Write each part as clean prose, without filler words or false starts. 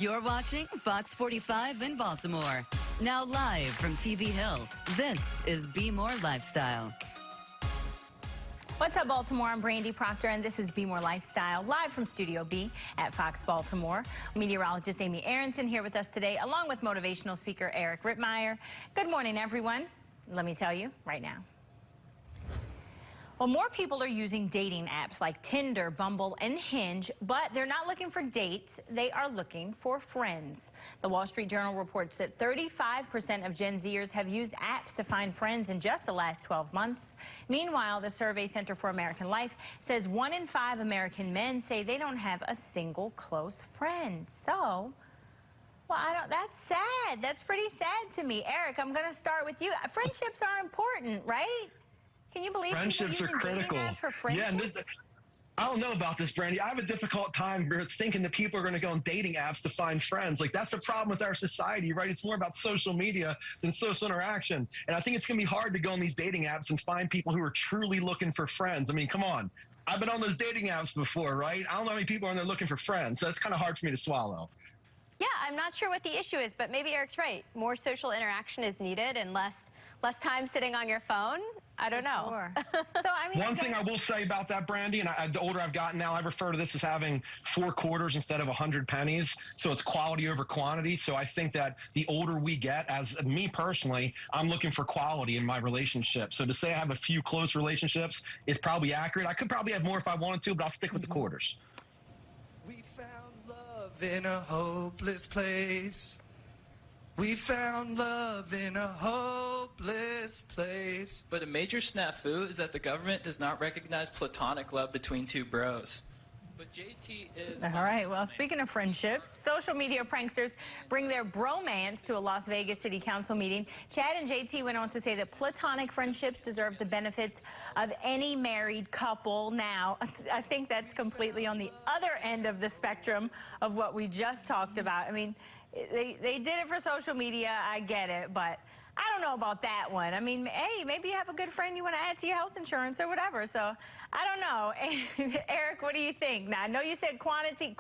You're watching Fox 45 in Baltimore. Now live from TV Hill, this is Be More Lifestyle. What's up, Baltimore? I'm Brandy Proctor, and this is Be More Lifestyle, live from Studio B at Fox Baltimore. Meteorologist Amy Aronson here with us today, along with motivational speaker Eric Rittmeyer. Good morning, everyone. Let me tell you right now. Well, more people are using dating apps like Tinder, Bumble, and Hinge, but they're not looking for dates. They are looking for friends. The Wall Street Journal reports that 35% of Gen Zers have used apps to find friends in just the last 12 months. Meanwhile, the Survey Center for American Life says 1 in 5 American men say they don't have a single close friend. So, well, that's sad. That's pretty sad to me. Eric, I'm going to start with you. Friendships are important, right? Can you believe friendships are critical? For friendships? Yeah, I don't know about this, Brandy. I have a difficult time thinking that people are going to go on dating apps to find friends. Like, that's the problem with our society, right? It's more about social media than social interaction. And I think it's going to be hard to go on these dating apps and find people who are truly looking for friends. I mean, come on. I've been on those dating apps before, right? I don't know how many people are on there looking for friends. So it's kind of hard for me to swallow. Yeah, I'm not sure what the issue is, but maybe Eric's right. More social interaction is needed and less time sitting on your phone. I don't know. Sure. So, I mean, one thing I will say about that, Brandy, and the older I've gotten now, I refer to this as having 4 quarters instead of 100 pennies. So it's quality over quantity. So I think that the older we get, as me personally, I'm looking for quality in my relationship. So to say I have a few close relationships is probably accurate. I could probably have more if I wanted to, but I'll stick with the quarters. We found love in a hopeless place. We found love in a hopeless place. But a major snafu is that the government does not recognize platonic love between two bros. But JT is... All right, well, speaking of friendships, social media pranksters bring their bromance to a Las Vegas City Council meeting. Chad and JT went on to say that platonic friendships deserve the benefits of any married couple. Now, I think that's completely on the other end of the spectrum of what we just talked about. I mean, they did it for social media, I get it, but I don't know about that one. I mean, hey, maybe you have a good friend you want to add to your health insurance or whatever, so I don't know. Eric, what do you think? Now, I know you said quality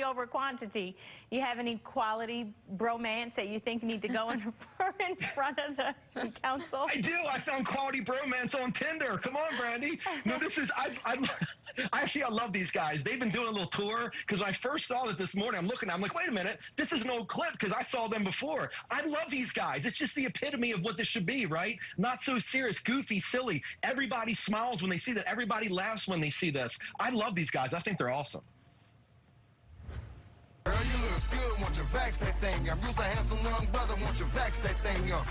over quantity. You have any quality bromance that you think need to go in front of the council? I do. I found quality bromance on Tinder. Come on, Brandy. No, this is, I love these guys. They've been doing a little tour, because when I first saw it this morning, I'm like, wait a minute, this is an old clip, because I saw them before. I love these guys. It's just the epitome of what this should be, right? Not so serious, goofy, silly. Everybody smiles when they see that. Everybody laughs when they see this. I love these guys. I think they're awesome. Girl, you look good, want you Vax that thing up. You's a handsome young brother, want you Vax that thing up.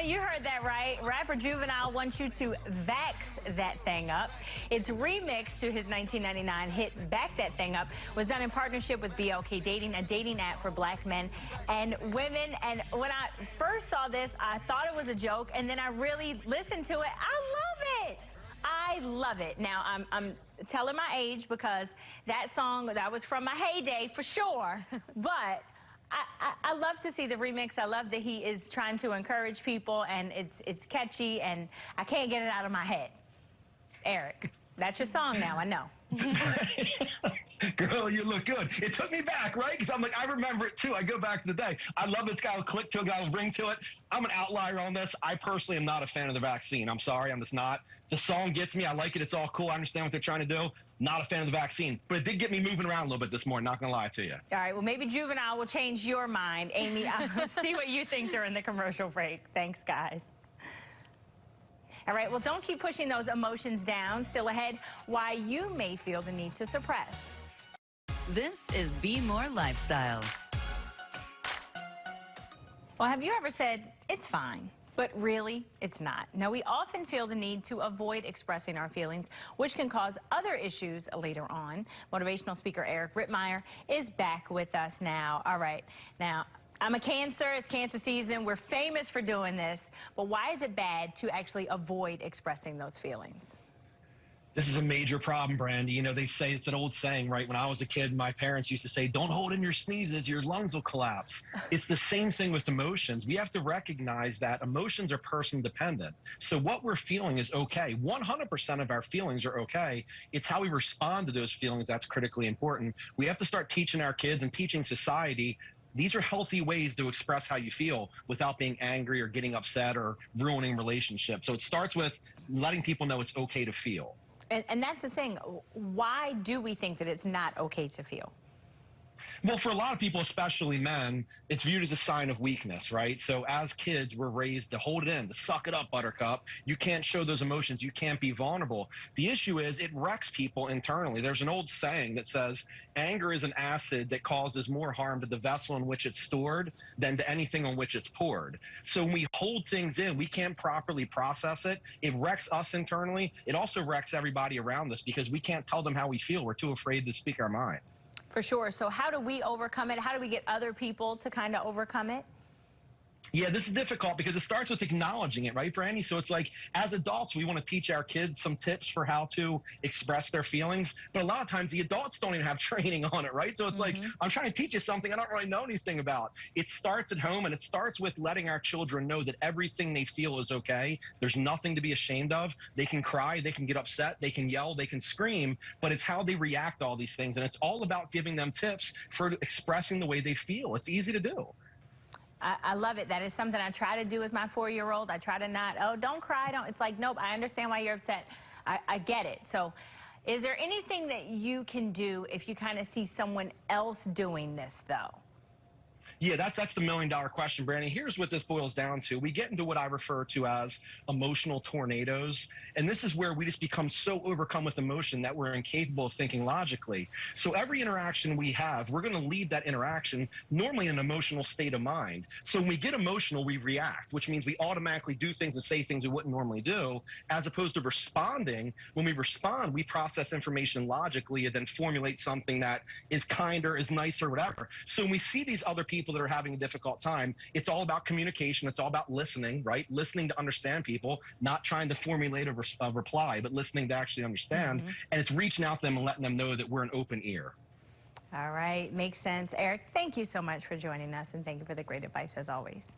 You heard that right. Rapper Juvenile wants you to Vax That Thang Up. Its remix to his 1999 hit Back That Thing Up was done in partnership with BLK Dating, a dating app for black men and women. And when I first saw this, I thought it was a joke, and then I really listened to it. I love it. I love it. Now, I'm telling my age, because that song, that was from my heyday for sure, but I love to see the remix. I love that he is trying to encourage people, and it's catchy, and I can't get it out of my head. Eric, that's your song now, I know. Girl, you look good. It took me back, right? Because I'm like, I remember it too. I go back to the day. I love it's got a click to it, got a ring to it. I'm an outlier on this. I personally am not a fan of the vaccine. I'm sorry, I'm just not. The song gets me. I like it. It's all cool. I understand what they're trying to do. Not a fan of the vaccine. But it did get me moving around a little bit this morning, not going to lie to you. All right, well, maybe Juvenile will change your mind. Amy, I'll see what you think during the commercial break. Thanks, guys. All right, well, don't keep pushing those emotions down. Still ahead, why you may feel the need to suppress. This is Be More Lifestyle. Well, have you ever said, it's fine, but really, it's not? Now, we often feel the need to avoid expressing our feelings, which can cause other issues later on. Motivational speaker Eric Rittmeyer is back with us now. All right, now, I'm a Cancer. It's cancer season. We're famous for doing this. But why is it bad to actually avoid expressing those feelings? This is a major problem, Brandy. You know, they say it's an old saying, right? When I was a kid, my parents used to say, don't hold in your sneezes, your lungs will collapse. It's the same thing with emotions. We have to recognize that emotions are person dependent. So what we're feeling is okay. 100% of our feelings are okay. It's how we respond to those feelings that's critically important. We have to start teaching our kids and teaching society these are healthy ways to express how you feel without being angry or getting upset or ruining relationships. So it starts with letting people know it's okay to feel. And that's the thing. Why do we think that it's not okay to feel? Well, for a lot of people, especially men, it's viewed as a sign of weakness, right? So as kids, we're raised to hold it in, to suck it up, buttercup. You can't show those emotions. You can't be vulnerable. The issue is it wrecks people internally. There's an old saying that says anger is an acid that causes more harm to the vessel in which it's stored than to anything on which it's poured. So when we hold things in, we can't properly process it. It wrecks us internally. It also wrecks everybody around us because we can't tell them how we feel. We're too afraid to speak our mind. For sure. So how do we overcome it? How do we get other people to kind of overcome it? Yeah, this is difficult because it starts with acknowledging it, right, Brandy? So it's like, as adults, we want to teach our kids some tips for how to express their feelings. But a lot of times the adults don't even have training on it, right? So it's like, I'm trying to teach you something I don't really know anything about. It starts at home, and it starts with letting our children know that everything they feel is okay. There's nothing to be ashamed of. They can cry, they can get upset, they can yell, they can scream, but it's how they react to all these things. And it's all about giving them tips for expressing the way they feel. It's easy to do. I love it. That is something I try to do with my 4-year-old. I try to not, oh, don't cry. Don't. It's like, nope, I understand why you're upset. I get it. So is there anything that you can do if you kind of see someone else doing this, though? Yeah, that's the million-dollar question, Brandy. Here's what this boils down to. We get into what I refer to as emotional tornadoes, and this is where we just become so overcome with emotion that we're incapable of thinking logically. So every interaction we have, we're going to leave that interaction normally in an emotional state of mind. So when we get emotional, we react, which means we automatically do things and say things we wouldn't normally do, as opposed to responding. When we respond, we process information logically and then formulate something that is kinder, is nicer, whatever. So when we see these other people that are having a difficult time, it's all about communication. It's all about listening, right? Listening to understand people, not trying to formulate a reply, but listening to actually understand. And it's reaching out to them and letting them know that we're an open ear. All right. Makes sense. Eric, thank you so much for joining us, and thank you for the great advice as always.